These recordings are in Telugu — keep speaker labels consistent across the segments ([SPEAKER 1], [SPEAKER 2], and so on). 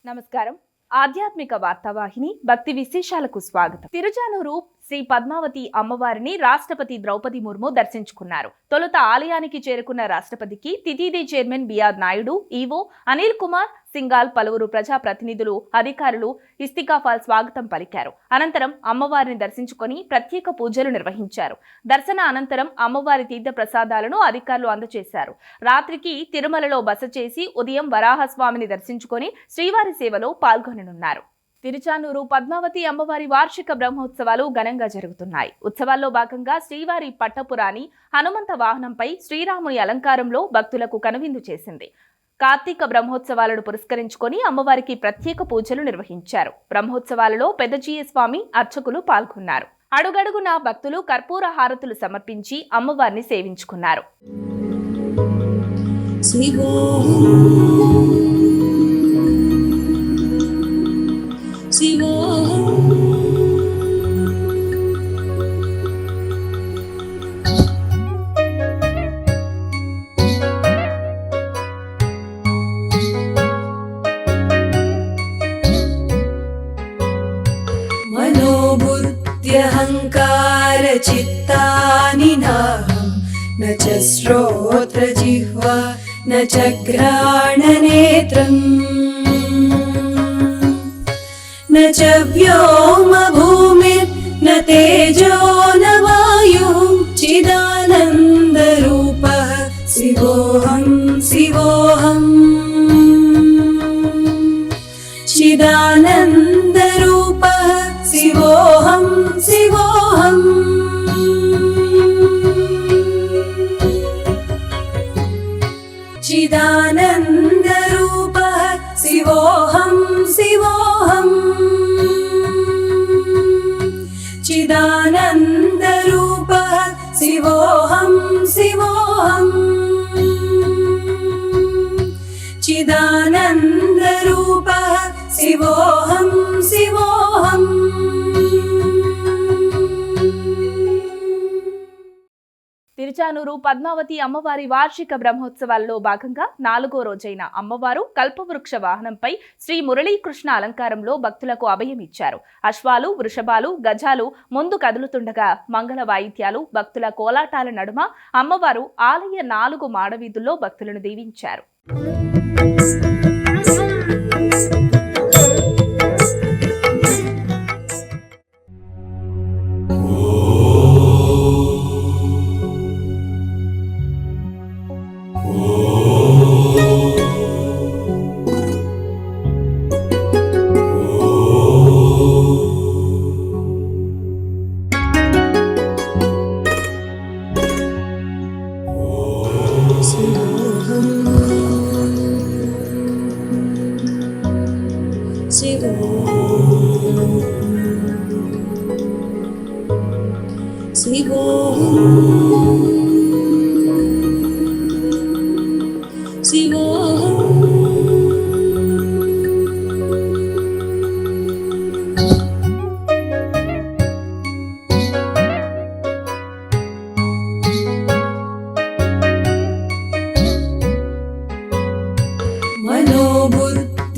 [SPEAKER 1] నమస్కారం. ఆధ్యాత్మిక వార్తావాహిని భక్తి విశేషాలకు స్వాగతం. తిరుచానూరు శ్రీ పద్మావతి అమ్మవారిని రాష్ట్రపతి ద్రౌపది ముర్ము దర్శించుకున్నారు. తొలుత ఆలయానికి చేరుకున్న రాష్ట్రపతికి తితిదే chairman BR Naidu, EO Anil Kumar Singhal, పలువురు ప్రజా ప్రతినిధులు, అధికారులు ఇస్తికాఫాల్ స్వాగతం పలికారు. అనంతరం అమ్మవారిని దర్శించుకొని ప్రత్యేక పూజలు నిర్వహించారు. దర్శన అనంతరం అమ్మవారి తీర్థ ప్రసాదాలను అధికారులు అందజేశారు. రాత్రికి తిరుమలలో బస చేసి ఉదయం వరాహస్వామిని దర్శించుకొని శ్రీవారి సేవలో పాల్గొననున్నారు. తిరుచానూరు పద్మావతి అమ్మవారి వార్షిక బ్రహ్మోత్సవాలు ఘనంగా జరుగుతున్నాయి. ఉత్సవాల్లో భాగంగా శ్రీవారి పట్టపురాణి హనుమంత వాహనంపై శ్రీరాముని అలంకారంలో భక్తులకు కనువిందు చేసింది. కార్తీక బ్రహ్మోత్సవాలను పురస్కరించుకొని అమ్మవారికి ప్రత్యేక పూజలు నిర్వహించారు. బ్రహ్మోత్సవాలలో పెద్దజీయ స్వామి, అర్చకులు పాల్గొన్నారు. అడుగడుగునా భక్తులు కర్పూర హారతులు సమర్పించి అమ్మవారిని సేవించుకున్నారు.
[SPEAKER 2] मनोबुद्ध्यहंकार चित्तानि नाहं न च श्रोत्रजिह्वा न च घ्राणनेत्रम् न च व्योमभूमिर्न तेजो न वायुः चिदानन्दरूपः शिवोऽहं शिवोऽहम् चिदानन्दरूपः शिवोऽहं शिवोऽहम् चिदानन्दरूपः शिवोऽहं शिवोऽहम् चिदानन्दरूपः शिवोऽहं शिवोऽहम् चिदानन्दरूपः शिवोऽहं शिवोऽहम्.
[SPEAKER 1] తిరుచానూరు పద్మావతి అమ్మవారి వార్షిక బ్రహ్మోత్సవాల్లో భాగంగా 4వ రోజైన అమ్మవారు కల్పవృక్ష వాహనంపై శ్రీ మురళీకృష్ణ అలంకారంలో భక్తులకు అభయమిచ్చారు. అశ్వాలు, వృషభాలు, గజాలు ముందు కదులుతుండగా మంగళ వాయిద్యాలు, భక్తుల కోలాటాల నడుమ అమ్మవారు ఆలయ 4 మాడవీధుల్లో భక్తులను దీవించారు.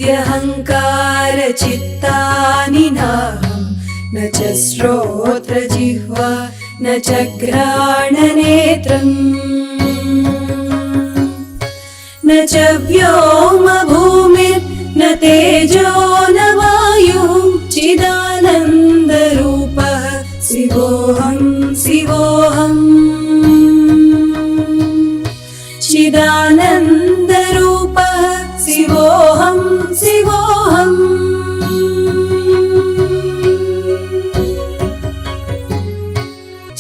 [SPEAKER 2] मनोबुद्ध्यहंकार चित्तानि नाहं न च श्रोत्रजिह्वा न च घ्राणनेत्रम् न च व्योमभूमिर्न तेजो न वायुः चिदानन्दरूपः शिवोऽहं शिवोऽहम् चिदानन्दरूपः शिवोऽहं शिवोऽहम्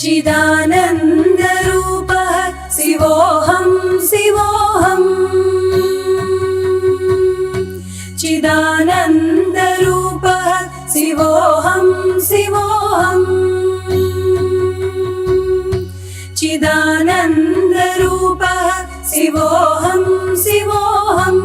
[SPEAKER 2] चिदानन्दरूपः शिवोऽहं शिवोऽहम् चिदानन्दरूपः शिवोऽहं शिवोऽहम् चिदानन्दरूपः शिवोऽहं शिवोऽहम्.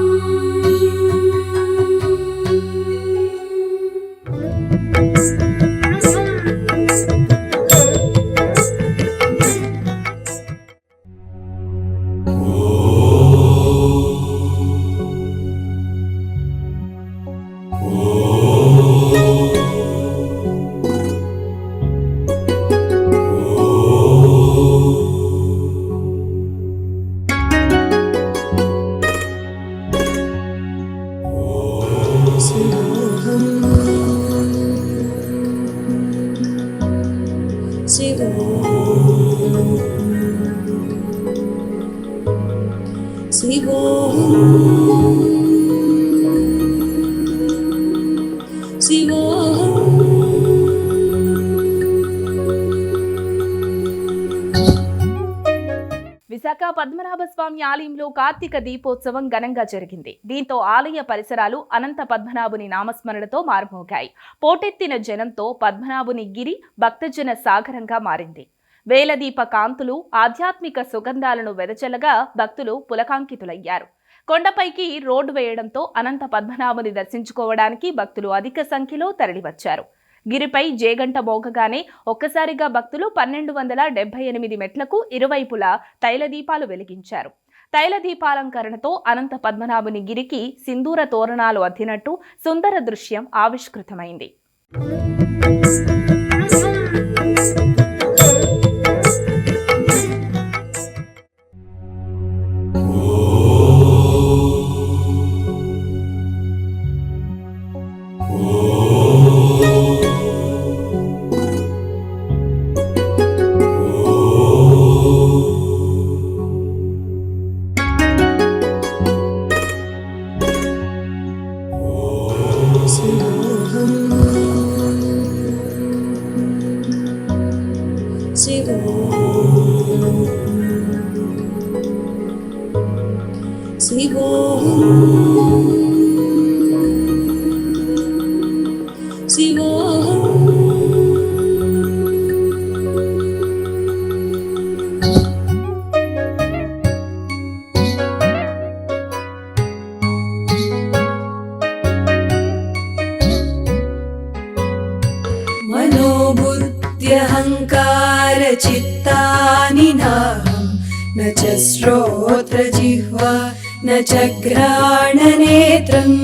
[SPEAKER 1] విశాఖ పద్మనాభ స్వామి ఆలయంలో కార్తీక దీపోత్సవం ఘనంగా జరిగింది. దీంతో ఆలయ పరిసరాలు అనంత పద్మనాభుని నామస్మరణతో మారుమోగాయి. పోటెత్తిన జనంతో పద్మనాభుని గిరి భక్తజన సాగరంగా మారింది. వేల దీప కాంతులు ఆధ్యాత్మిక సుగంధాలను వెదజల్లగా భక్తులు పులకాంకితులయ్యారు. కొండపైకి రోడ్డు వేయడంతో అనంత పద్మనాభుని దర్శించుకోవడానికి భక్తులు అధిక సంఖ్యలో తరలివచ్చారు. గిరిపై జేగంట మోగగానే ఒక్కసారిగా భక్తులు 1278 మెట్లకు ఇరువైపులా తైలదీపాలు వెలిగించారు. తైలదీపాలంకరణతో అనంత పద్మనాభుని గిరికి సింధూర తోరణాలు అద్దినట్టు సుందర దృశ్యం ఆవిష్కృతమైంది.
[SPEAKER 2] मनोबुद्ध्यहङ्कार चित्तानि नाहं न च श्रोत्रजिह्वा न च घ्राणनेत्रम्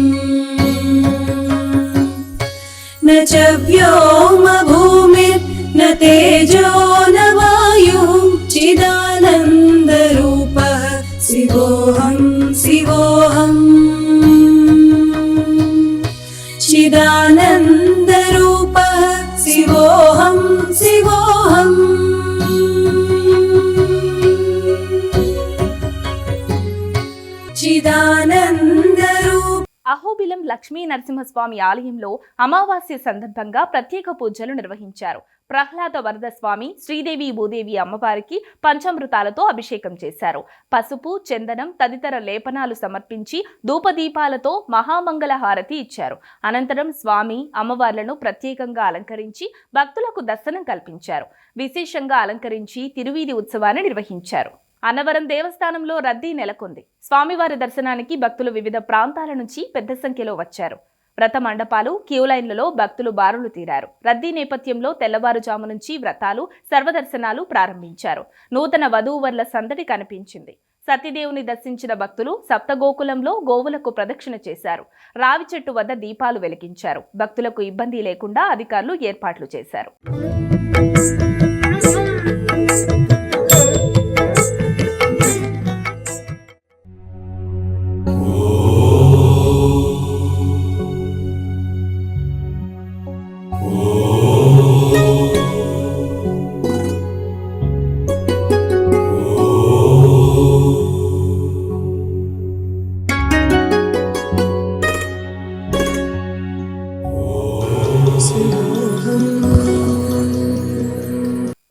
[SPEAKER 2] न च व्योमभूमिर्न तेजो न वायुः चिदानन्दरूपः शिवोऽहं शिवोऽहम् चिदानन्दरूपः शिवोऽहं शिवोऽहम् चिदानन्दरूप
[SPEAKER 1] అహోబిలం లక్ష్మీ నరసింహస్వామి ఆలయంలో అమావాస్య సందర్భంగా ప్రత్యేక పూజలు నిర్వహించారు. ప్రహ్లాద వరద స్వామి, శ్రీదేవి భూదేవి అమ్మవారికి పంచామృతాలతో అభిషేకం చేశారు. పసుపు, చందనం తదితర లేపనాలు సమర్పించి ధూపదీపాలతో మహామంగళ హారతి ఇచ్చారు. అనంతరం స్వామి, అమ్మవార్లను ప్రత్యేకంగా అలంకరించి భక్తులకు దర్శనం కల్పించారు. విశేషంగా అలంకరించి తిరువీధి ఉత్సవాన్ని నిర్వహించారు. అన్నవరం దేవస్థానంలో రద్దీ నెలకొంది. స్వామివారి దర్శనానికి భక్తులు వివిధ ప్రాంతాల నుంచి పెద్ద సంఖ్యలో వచ్చారు. వ్రత మండపాలు, క్యూలైన్లలో భక్తులు బారులు తీరారు. రద్దీ నేపథ్యంలో తెల్లవారుజాము నుంచి వ్రతాలు, సర్వదర్శనాలు ప్రారంభించారు. నూతన వధూవరుల సందడి కనిపించింది. సతీదేవుని దర్శించిన భక్తులు సప్తగోకులంలో గోవులకు ప్రదక్షిణ చేశారు. రావి చెట్టు వద్ద దీపాలు వెలిగించారు. భక్తులకు ఇబ్బంది లేకుండా అధికారులు ఏర్పాట్లు చేశారు.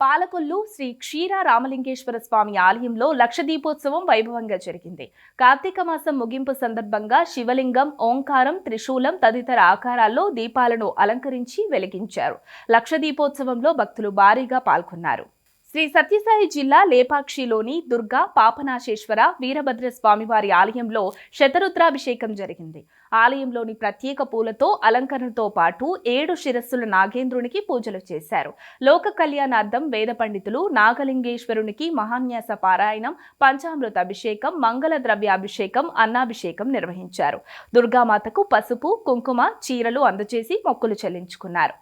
[SPEAKER 1] పాలకొల్లు శ్రీ క్షీర రామలింగేశ్వర స్వామి ఆలయంలో లక్ష దీపోత్సవం వైభవంగా జరిగింది. కార్తీక మాసం ముగింపు సందర్భంగా శివలింగం, ఓంకారం, త్రిశూలం తదితర ఆకారాల్లో దీపాలను అలంకరించి వెలిగించారు. లక్ష దీపోత్సవంలో భక్తులు భారీగా పాల్గొన్నారు. శ్రీ సత్యసాయి జిల్లా లేపాక్షిలోని దుర్గా పాపనాశేశ్వర వీరభద్ర స్వామివారి ఆలయంలో శతరుద్రాభిషేకం జరిగింది. ఆలయంలోని ప్రత్యేక పూలతో అలంకరణతో పాటు 7 శిరస్సుల నాగేంద్రునికి పూజలు చేశారు. లోక కళ్యాణార్థం వేద పండితులు నాగలింగేశ్వరునికి మహాన్యాస పారాయణం, పంచామృత అభిషేకం, మంగళ ద్రవ్యాభిషేకం, అన్నాభిషేకం నిర్వహించారు. దుర్గామాతకు పసుపు, కుంకుమ, చీరలు అందజేసి మొక్కులు చెల్లించుకున్నారు.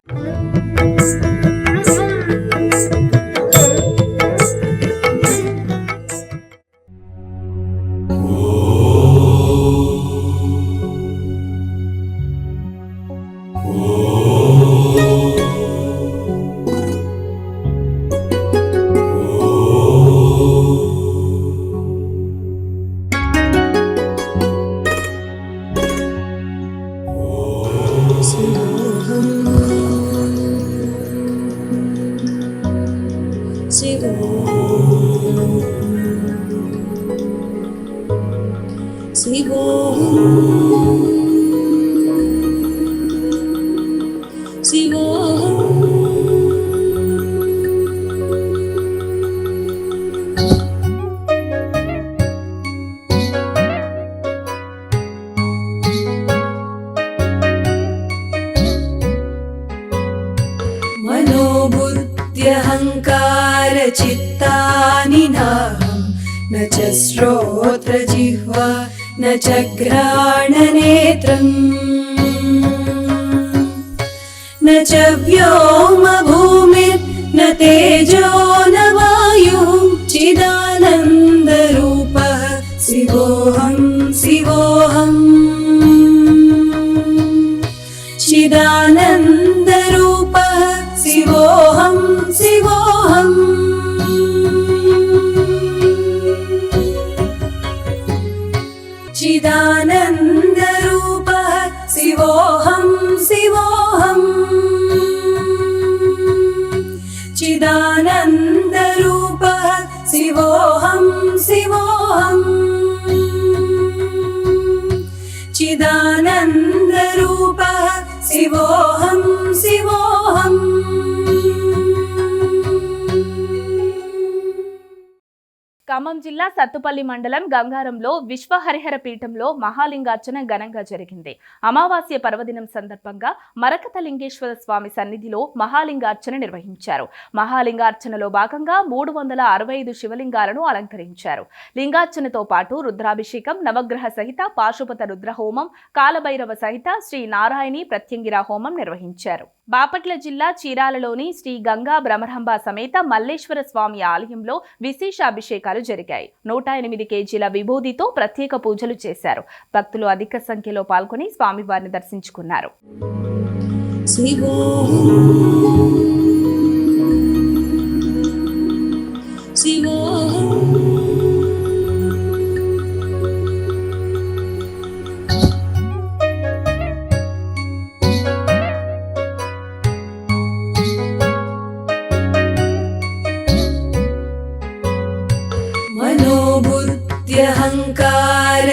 [SPEAKER 2] मनोबुद्ध्यहङ्कारचित्तानि नाहं न च श्रोत्रजिह्वा न च घ्राणनेत्रम् न च व्योमभूमिर्न तेजो न वायुः चिदानन्दरूपः शिवोऽहं शिवोऽहम् चिदानन्दरूपः शिवोऽहं शिवोऽहम् चिदानन्दरूपः शिवोऽहं शिवोऽहम् चिदानन्दरूपः शिवोऽहं शिवोऽहम् चिदानन्दरूपः शिवोऽहं शिवोऽहम्
[SPEAKER 1] ఖమ్మం జిల్లా సత్తుపల్లి మండలం గంగారంలో విశ్వ హరిహర పీఠంలో మహాలింగార్చన ఘనంగా జరిగింది. అమావాస్య పర్వదినం సందర్భంగా మరకతలింగేశ్వర స్వామి సన్నిధిలో మహాలింగార్చన నిర్వహించారు. మహాలింగార్చనలో భాగంగా 365 శివలింగాలను అలంకరించారు. లింగార్చనతో పాటు రుద్రాభిషేకం, నవగ్రహ సహిత పాశుపత రుద్ర హోమం, కాలభైరవ సహిత శ్రీ నారాయణి ప్రత్యంగిర హోమం నిర్వహించారు. బాపట్ల జిల్లా చీరాలలోని శ్రీ గంగా బ్రహ్మరంభ సమేత మల్లేశ్వర స్వామి ఆలయంలో విశేష అభిషేకాలు జరిగాయి. 108 కేజీల విభూదితో ప్రత్యేక పూజలు చేశారు. భక్తులు అధిక సంఖ్యలో పాల్గొని స్వామివారిని దర్శించుకున్నారు.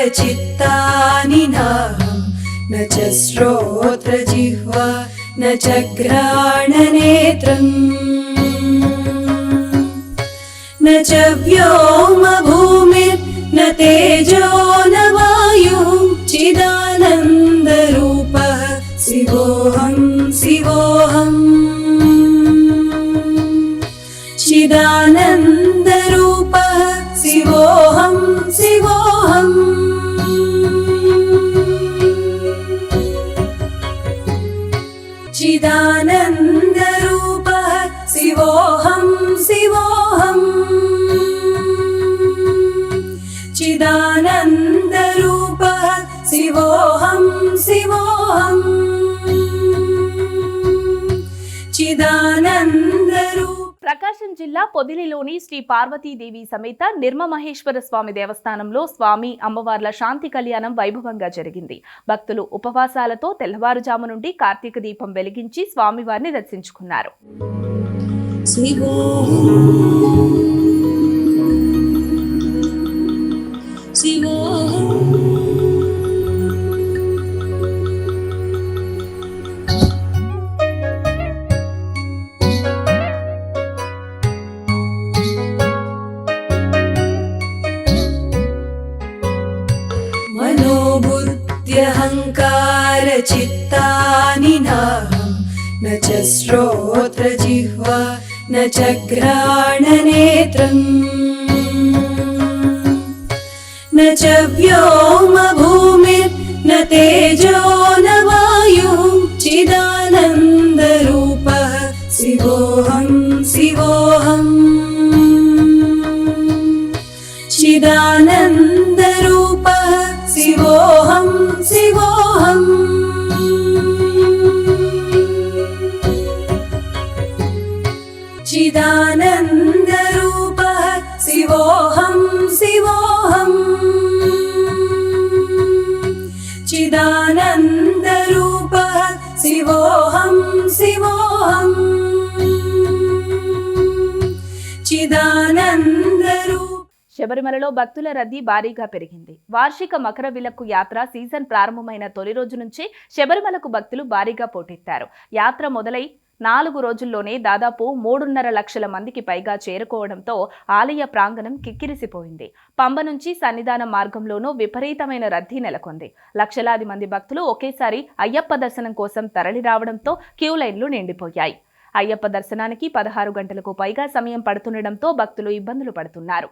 [SPEAKER 2] मनोबुद्ध्यहङ्कारचित्तानि नाहं न च श्रोत्रजिह्वा न च घ्राणनेत्रम् न च व्योमभूमिर्न तेजो न वायुः चिदानन्दरूपः शिवोऽहं शिवोऽहम् चिदानन्दरूपः शिवोऽहं शिवोऽहम् चिदानन्दरूपः शिवोऽहं शिवोऽहम् चिदानन्दरूपः शिवोऽहं शिवोऽहम् चिदानन्दरूपः
[SPEAKER 1] ప్రకాశం జిల్లా పొదిలిలోని శ్రీ పార్వతీదేవి సమేత నిర్మమహేశ్వర స్వామి దేవస్థానంలో స్వామి అమ్మవార్ల శాంతి కళ్యాణం వైభవంగా జరిగింది. భక్తులు ఉపవాసాలతో తెల్లవారుజాము నుండి కార్తీక దీపం వెలిగించి స్వామివారిని దర్శించుకున్నారు.
[SPEAKER 2] मनोबुद्ध्यहङ्कारचित्तानि नाहं न च श्रोत्रजिह्वा न च घ्राणनेत्रम् न च व्योमभूमिर्न तेजो न वायुः चिदानन्दरूपः शिवोऽहं शिवोऽहम् चिदानन्दरूपः शिवोऽहं शिवोऽहम् चिदानन्दरूपः शिवोऽहं शिवोऽहम् चिदानन्दरूपः सच्चिदानन्दरूप
[SPEAKER 1] శబరిమలలో భక్తుల రద్దీ భారీగా పెరిగింది. వార్షిక మకర విలక్కు యాత్ర సీజన్ ప్రారంభమైన తొలి రోజు నుంచే శబరిమలకు భక్తులు భారీగా పోటెత్తారు. యాత్ర మొదలై 4 రోజుల్లోనే దాదాపు 3.5 లక్షల మందికి పైగా చేరుకోవడంతో ఆలయ ప్రాంగణం కిక్కిరిసిపోయింది. పంబ నుంచి సన్నిధానం మార్గంలోనూ విపరీతమైన రద్దీ నెలకొంది. లక్షలాది మంది భక్తులు ఒకేసారి అయ్యప్ప దర్శనం కోసం తరలి రావడంతో క్యూ లైన్లు నిండిపోయాయి. అయ్యప్ప దర్శనానికి 16 గంటలకు పైగా సమయం పడుతుండటంతో భక్తులు ఇబ్బందులు పడుతున్నారు.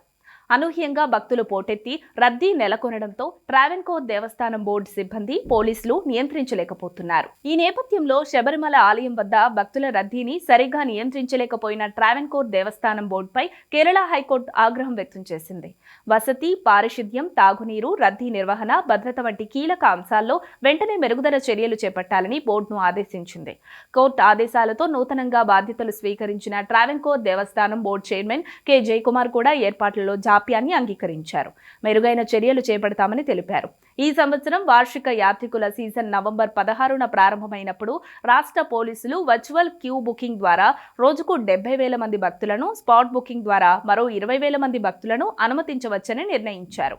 [SPEAKER 1] అనూహ్యంగా భక్తులు పోటెత్తి రద్దీ నెలకొనడంతో ట్రావెన్కోర్ దేవస్థానం బోర్డు సిబ్బంది పోలీసులు నియంత్రించలేకపోతున్నారు. ఈ నేపథ్యంలో శబరిమల ఆలయం వద్ద భక్తుల రద్దీని సరిగా నియంత్రించలేకపోయిన ట్రావెన్కోర్ దేవస్థానం బోర్డుపై కేరళ హైకోర్టు ఆగ్రహం వ్యక్తం చేసింది. వసతి, పారిశుద్ధ్యం, తాగునీరు, రద్దీ నిర్వహణ, భద్రత వంటి కీలక అంశాల్లో వెంటనే మెరుగుదల చర్యలు చేపట్టాలని బోర్డును ఆదేశించింది. కోర్టు ఆదేశాలతో నూతనంగా బాధ్యతలు స్వీకరించిన ట్రావెన్కోర్ దేవస్థానం బోర్డు చైర్మన్ కె జయకుమార్ కూడా ఏర్పాట్లలో జాప్యాన్ని అంగీకరించారు. మెరుగైన చర్యలు చేపడతామని తెలిపారు. ఈ సంవత్సరం వార్షిక యాత్రికుల సీజన్ నవంబర్ 16న ప్రారంభమైనప్పుడు రాష్ట్ర పోలీసులు వర్చువల్ క్యూ బుకింగ్ ద్వారా రోజుకు 70,000 మంది భక్తులను, స్పాట్ బుకింగ్ ద్వారా మరో 20,000 మంది భక్తులను అనుమతించవచ్చని నిర్ణయించారు.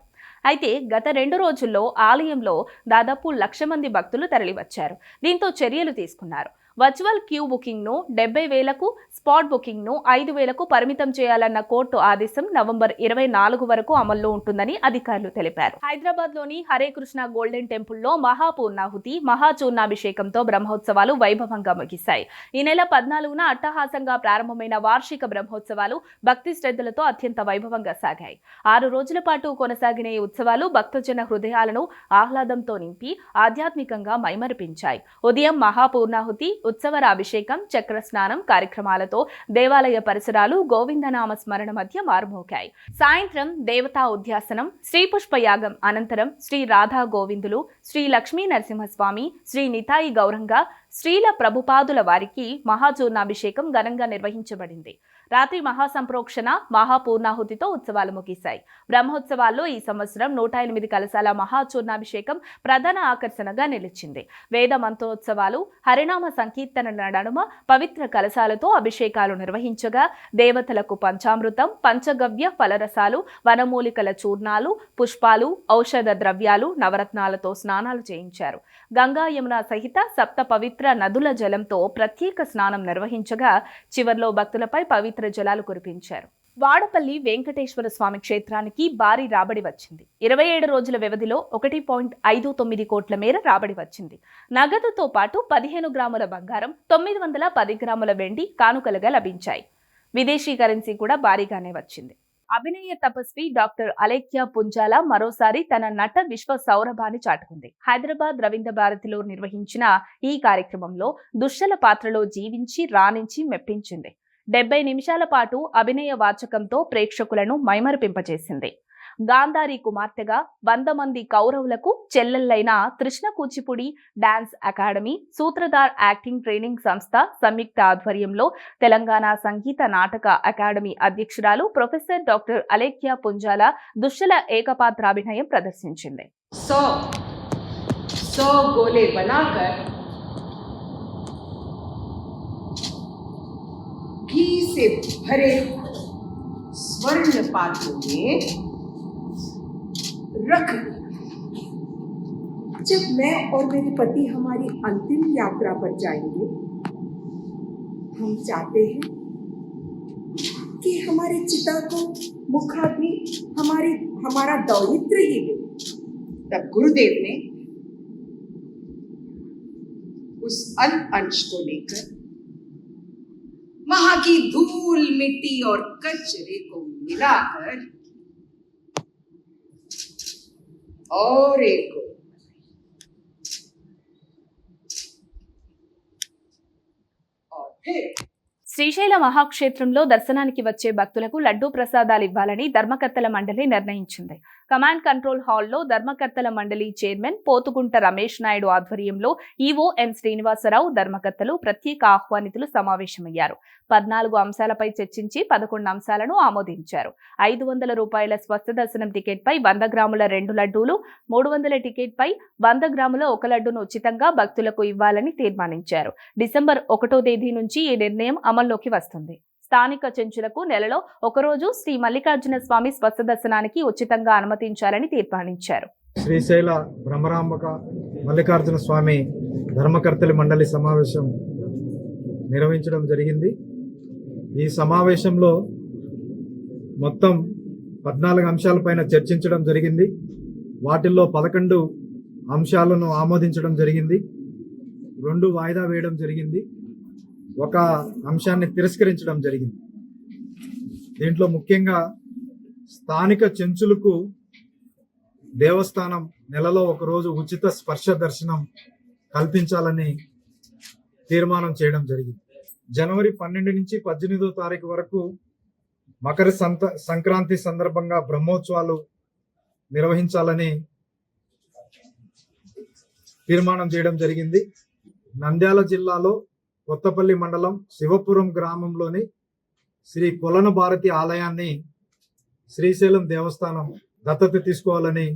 [SPEAKER 1] అయితే గత 2 రోజుల్లో ఆలయంలో దాదాపు 1,00,000 మంది భక్తులు తరలివచ్చారు. దీంతో చర్యలు తీసుకున్నారు. వర్చువల్ క్యూ బుకింగ్ ను 70,000కు, స్పాట్ బుకింగ్ ను 5,000కు పరిమితం చేయాలన్న కోర్టు ఆదేశం నవంబర్ 24 వరకు అమల్లో ఉంటుందని అధికారులు తెలిపారు. హైదరాబాద్ లోని హరే కృష్ణ గోల్డెన్ టెంపుల్లో మహాపూర్ణాహుతి, మహాచూర్ణాభిషేకంతో బ్రహ్మోత్సవాలు వైభవంగా ముగిశాయి. ఈ నెల 14న అట్టహాసంగా ప్రారంభమైన వార్షిక బ్రహ్మోత్సవాలు భక్తి శ్రద్ధలతో అత్యంత వైభవంగా సాగాయి. 6 రోజుల పాటు కొనసాగిన ఈ ఉత్సవాలు భక్తజన హృదయాలను ఆహ్లాదంతో నింపి ఆధ్యాత్మికంగా మైమరిపించాయి. ఉదయం మహాపూర్ణాహుతి, ఉత్సవర అభిషేకం, చక్ర స్నానం కార్యక్రమాలతో దేవాలయ పరిసరాలు గోవిందనామ స్మరణ మధ్య మారుమోగాయి. సాయంత్రం దేవతా ఉద్యాసనం, శ్రీ పుష్పయాగం అనంతరం శ్రీ రాధా గోవిందులు, శ్రీ లక్ష్మీ నరసింహస్వామి, శ్రీ నితాయి గౌరంగ, శ్రీల ప్రభుపాదుల వారికి మహాచూర్ణాభిషేకం ఘనంగా నిర్వహించబడింది. రాత్రి మహాసంప్రోక్షణ, మహాపూర్ణాహుతితో ఉత్సవాలు ముగిశాయి. బ్రహ్మోత్సవాల్లో ఈ సంవత్సరం 108 కలశాల మహాచూర్ణాభిషేకం ప్రధాన ఆకర్షణగా నిలిచింది. వేద మంత్రోత్సవాలు, హరినామ సంకీర్తనల నడుమ పవిత్ర కలశాలతో అభిషేకాలు నిర్వహించగా దేవతలకు పంచామృతం, పంచగవ్య ఫలరసాలు, వనమూలికల చూర్ణాలు, పుష్పాలు, ఔషధ ద్రవ్యాలు, నవరత్నాలతో స్నానాలు చేయించారు. గంగా, యమున సహిత సప్త పవిత్ర నదుల జలంతో ప్రత్యేక స్నానం నిర్వహించగా చివర్లో భక్తులపై పవిత్ర జలాలు కురిపించారు. వాడపల్లి వెంకటేశ్వర స్వామి క్షేత్రానికి భారీ రాబడి వచ్చింది. 27 రోజుల వ్యవధిలో 1.59 కోట్ల మేర రాబడి వచ్చింది. నగదుతో పాటు 15 గ్రాముల బంగారం, 910 గ్రాముల వెండి కానుకలుగా లభించాయి. విదేశీ కరెన్సీ కూడా భారీగానే వచ్చింది. అభినయ తపస్వి డాక్టర్ అలేఖ్య పుంజాల మరోసారి తన నట విశ్వ సౌరభాన్ని చాటుకుంది. హైదరాబాద్ రవీంద్ర భారతిలో నిర్వహించిన ఈ కార్యక్రమంలో దుశ్శల పాత్రలో జీవించి రాణించి మెప్పించింది. 70 నిమిషాల పాటు అభినయ వాచకంతో ప్రేక్షకులను మైమరిపింపచేసింది. గాంధారి కుమార్తెగా 100 మంది కౌరవులకు చెల్లెల్లైన Trishna Kuchipudi dance academy, Sutradhar acting training సంస్థ సంయుక్త ఆధ్వర్యంలో తెలంగాణ సంగీత నాటక అకాడమీ అధ్యక్షురాలు ప్రొఫెసర్ డాక్టర్ అలేఖ్య పుంజాల దుశ్శల ఏకపాత్రాభినయం ప్రదర్శించింది.
[SPEAKER 3] 100 गोले बनाकर घी से भरे स्वर्ण पात्रों में रख दिया। जब मैं और मेरे पति हमारी अंतिम यात्रा पर जाएंगे, हम चाहते हैं कि हमारे चिता को मुखाग्नि हमारा दौहित्र ही दे। तब गुरुदेव ने उस अंश को लेकर वहां की धूल, मिट्टी और कचरे को मिलाकर और एक और फिर
[SPEAKER 1] శ్రీశైల మహాక్షేత్రంలో దర్శనానికి వచ్చే భక్తులకు లడ్డూ ప్రసాదాలు ఇవ్వాలని ధర్మకర్తల మండలి నిర్ణయించింది. కమాండ్ కంట్రోల్ హాల్లో ధర్మకర్తల మండలి చైర్మన్ పోతుగుంట రమేష్ నాయుడు ఆధ్వర్యంలో ఈవో ఎం శ్రీనివాసరావు, ధర్మకర్తలు, ప్రత్యేక ఆహ్వానితులు సమావేశమయ్యారు. 14 అంశాలపై చర్చించి 11 అంశాలను ఆమోదించారు. 500 రూపాయల స్వస్థ దర్శనం టికెట్ పై 100 గ్రాముల 2 లడ్డూలు, 300 టికెట్ పై 100 గ్రాముల 1 లడ్డూను ఉచితంగా భక్తులకు ఇవ్వాలని తీర్మానించారు. డిసెంబర్ 1వ తేదీ నుంచి ఈ నిర్ణయం అమల్లోకి వస్తుంది. స్థానిక చెంచులకు నెలలో ఒకరోజు శ్రీ మల్లికార్జున స్వామి స్వస్థ దర్శనానికి ఉచితంగా అనుమతించాలని తీర్మానించారు.
[SPEAKER 4] శ్రీశైల బ్రహ్మరాంబక మల్లికార్జున స్వామి ధర్మకర్తలి మండలి సమావేశం నిర్వహించడం జరిగింది. ఈ సమావేశంలో మొత్తం 14 అంశాలపైన చర్చించడం జరిగింది. వాటిల్లో 11 అంశాలను ఆమోదించడం జరిగింది, 2 వాయిదా వేయడం జరిగింది, 1 అంశాన్ని తిరస్కరించడం జరిగింది. దీంట్లో ముఖ్యంగా స్థానిక చెంచులకు దేవస్థానం నెలలో ఒకరోజు ఉచిత స్పర్శ దర్శనం కల్పించాలని తీర్మానం చేయడం జరిగింది. జనవరి 12 నుంచి 18వ తారీఖు వరకు మకర సంక్రాంతి సందర్భంగా బ్రహ్మోత్సవాలు నిర్వహించాలని తీర్మానం చేయడం జరిగింది. నంద్యాల జిల్లాలో కొత్తపల్లి మండలం శివపురం గ్రామంలోని శ్రీ కొలను భారతి ఆలయాన్ని శ్రీశైలం దేవస్థానం దత్తత తీసుకోవాలని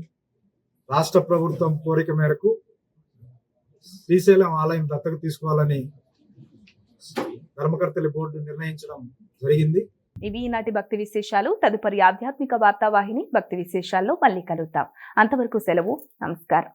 [SPEAKER 4] రాష్ట్ర ప్రభుత్వం కోరిక మేరకు శ్రీశైలం ఆలయం దత్తత తీసుకోవాలని ధర్మకర్తలి బోర్డు నిర్ణయించడం జరిగింది.
[SPEAKER 1] ఇవి ఈనాటి భక్తి విశేషాలు. తదుపరి ఆధ్యాత్మిక వార్తావాహిని భక్తి విశేషాల్లో మళ్ళీ కలుద్దాం. అంతవరకు సెలవు. నమస్కారం.